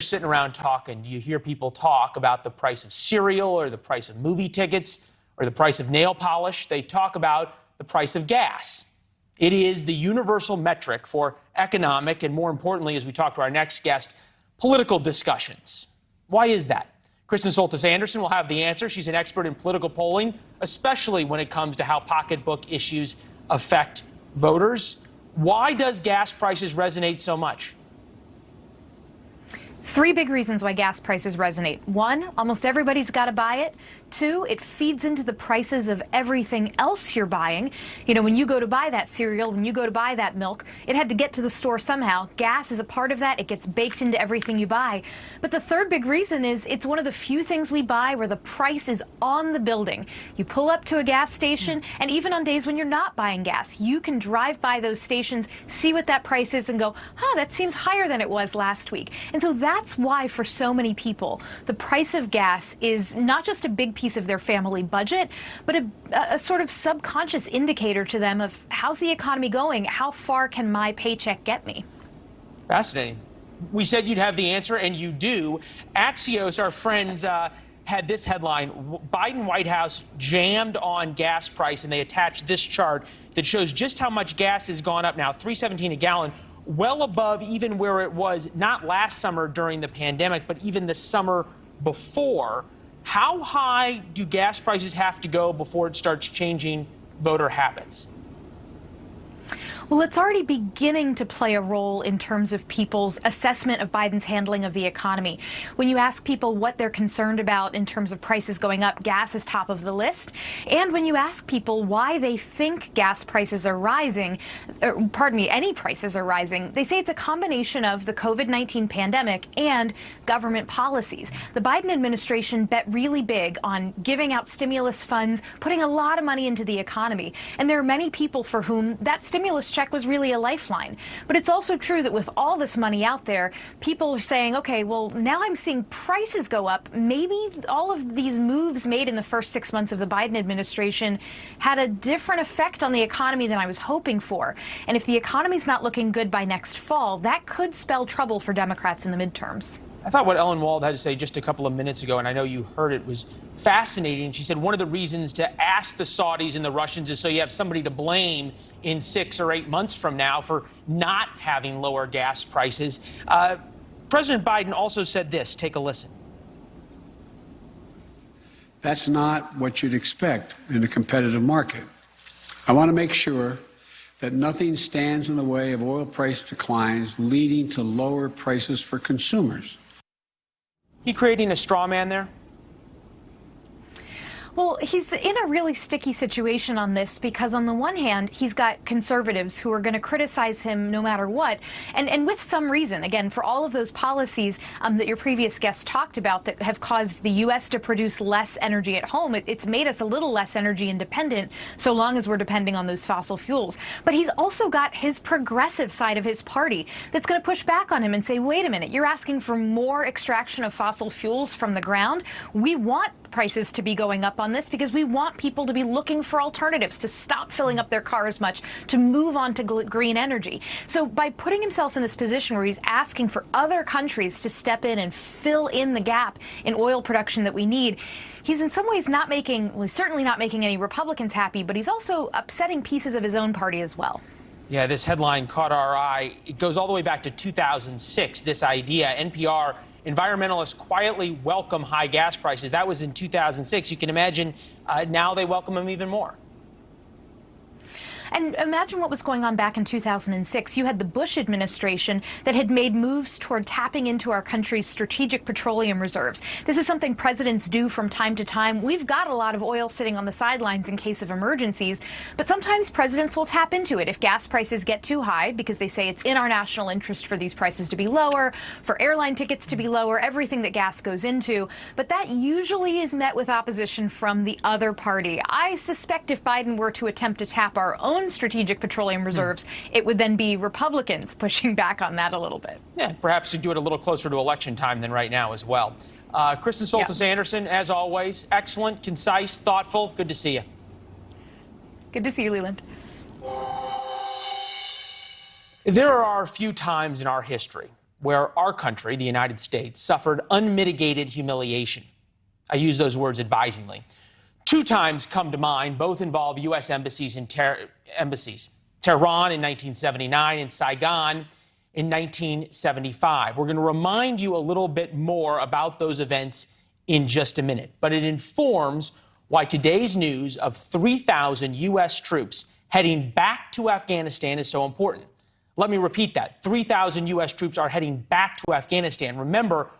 Sitting around talking, do you hear people talk about the price of cereal or the price of movie tickets or the price of nail polish? They talk about the price of gas. It is the universal metric for economic and, more importantly, as we talk to our next guest, political discussions. Why is that? KRISTEN SOLTIS Anderson will have the answer. She's an expert in political polling, especially when it comes to how pocketbook issues affect voters. Why does gas prices resonate so much? Three big reasons why gas prices resonate. One, almost everybody's got to buy it. Two, it feeds into the prices of everything else you're buying. You know, when you go to buy that cereal, when you go to buy that milk, it had to get to the store somehow. Gas is a part of that. It gets baked into everything you buy. But the third big reason is it's one of the few things we buy where the price is on the building. You pull up to a gas station, and even on days when you're not buying gas, you can drive by those stations, see what that price is, and go, that seems higher than it was last week. And so that's why, for so many people, the price of gas is not just a big piece of their family budget, but a sort of subconscious indicator to them of how's the economy going? How far can my paycheck get me? Fascinating. We said you'd have the answer, and you do. Axios, our friends, had this headline: Biden White House jammed on gas price, and they attached this chart that shows just how much gas has gone up now, $3.17 a gallon, well above even where it was not last summer during the pandemic, but even the summer before. How high do gas prices have to go before it starts changing voter habits? Well, it's already beginning to play a role in terms of people's assessment of Biden's handling of the economy. When you ask people what they're concerned about in terms of prices going up, gas is top of the list. And when you ask people why they think gas prices are rising, any prices are rising, they say it's a combination of the COVID-19 pandemic and government policies. The Biden administration bet really big on giving out stimulus funds, putting a lot of money into the economy. And there are many people for whom that stimulus check was really a lifeline. But it's also true that with all this money out there, people are saying, okay, well, now I'm seeing prices go up. Maybe all of these moves made in the first 6 months of the Biden administration had a different effect on the economy than I was hoping for. And if the economy's not looking good by next fall, that could spell trouble for Democrats in the midterms. I thought what Ellen Wald had to say just a couple of minutes ago, and I know you heard it, was fascinating. She said one of the reasons to ask the Saudis and the Russians is so you have somebody to blame in 6 or 8 months from now for not having lower gas prices. President Biden also said this. Take a listen. That's not what you'd expect in a competitive market. I want to make sure that nothing stands in the way of oil price declines leading to lower prices for consumers. He creating a straw man there? Well, he's in a really sticky situation on this because on the one hand, he's got conservatives who are going to criticize him no matter what, and with some reason, again, for all of those policies that your previous guest talked about that have caused the U.S. to produce less energy at home. It's made us a little less energy independent so long as we're depending on those fossil fuels. But he's also got his progressive side of his party that's going to push back on him and say, wait a minute, you're asking for more extraction of fossil fuels from the ground? We want prices to be going up on this because we want people to be looking for alternatives, to stop filling up their cars much, to move on to green energy. So by putting himself in this position where he's asking for other countries to step in and fill in the gap in oil production that we need, he's in some ways certainly not making any Republicans happy, but he's also upsetting pieces of his own party as well. Yeah, this headline caught our eye. It goes all the way back to 2006, this idea. NPR, environmentalists quietly welcome high gas prices. That was in 2006. You can imagine now they welcome them even more. And imagine what was going on back in 2006. You had the Bush administration that had made moves toward tapping into our country's strategic petroleum reserves. This is something presidents do from time to time. We've got a lot of oil sitting on the sidelines in case of emergencies, but sometimes presidents will tap into it if gas prices get too high because they say it's in our national interest for these prices to be lower, for airline tickets to be lower, everything that gas goes into. But that usually is met with opposition from the other party. I suspect if Biden were to attempt to tap our own strategic petroleum reserves, it would then be Republicans pushing back on that a little bit. Yeah, perhaps to do it a little closer to election time than right now as well. KRISTEN SOLTIS Anderson, as always, excellent, concise, thoughtful. Good to see you. Good to see you, Leland. There are a few times in our history where our country, the United States, suffered unmitigated humiliation. I use those words advisingly. 2 times come to mind. Both involve U.S. embassies in Tehran in 1979 and Saigon in 1975. We're going to remind you a little bit more about those events in just a minute, but it informs why today's news of 3,000 U.S. troops heading back to Afghanistan is so important. Let me repeat that. 3,000 U.S. troops are heading back to Afghanistan. Remember,